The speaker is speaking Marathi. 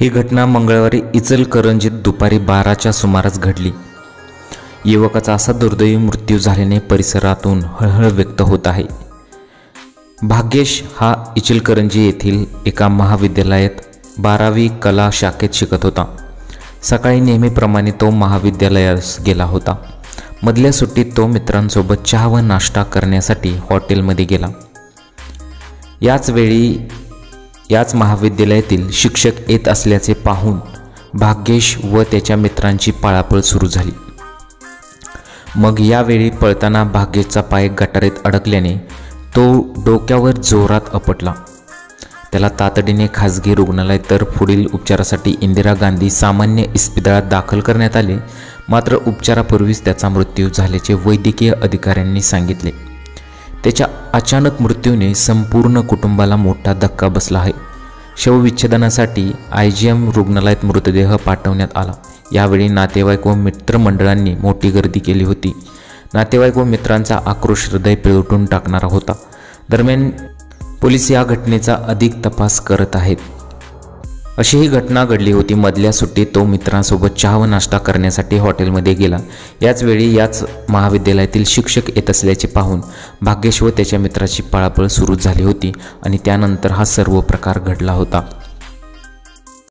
ही घटना मंगळवारी इचलकरंजीत दुपारी 12च्या सुमारास घडली। युवकाचा असा दुर्दैवी मृत्यू झाल्याने परिसरातून हळहळ व्यक्त होत आहे। भाग्येश हा इचलकरंजी येथील एका महाविद्यालयात 12वी कला शाखेत शिकत होता। सकाळी नेहमीप्रमाणे तो महाविद्यालयास गेला होता। मधल्या सुट्टीत तो मित्रांसोबत चहा व नाश्ता करण्यासाठी हॉटेलमध्ये गेला। याच वेळी याच महाविद्यालयातील शिक्षक येत असल्याचे पाहून भाग्येश व त्याच्या मित्रांची पळापळ सुरू झाली। मग यावेळी पळताना भाग्येशचा पाय गटारीत अडकल्याने तो डोक्यावर जोरात आपटला। त्याला तातडीने खासगी रुग्णालयात तर पुढील उपचारासाठी इंदिरा गांधी सामान्य इस्पितळात दाखल करण्यात आले। मात्र उपचारापूर्वीच त्याचा मृत्यू झाल्याचे वैद्यकीय अधिकाऱ्यांनी सांगितले। त्याच्या अचानक मृत्यूने संपूर्ण कुटुंबाला मोठा धक्का बसला आहे। शवविच्छेदनासाठी IGM रुग्णालयात मृतदेह पाठवण्यात आला। यावेळी नातेवाईक व मित्रमंडळांनी मोठी गर्दी केली होती। नातेवाईक व मित्रांचा आक्रोश हृदय पिळवटून टाकणारा होता। दरम्यान पोलीस या घटनेचा अधिक तपास करत आहेत। अशी ही घटना घडली होती। मधल्या सुट्टीत तो मित्रांसोबत चहा व नाश्ता करण्यासाठी हॉटेलमध्ये गेला। याच वेळी याच महाविद्यालयातील शिक्षक येत असल्याचे पाहून भाग्येश व त्याच्या मित्राची पळापळ सुरू झाली होती आणि त्यानंतर हा सर्व प्रकार घडला होता।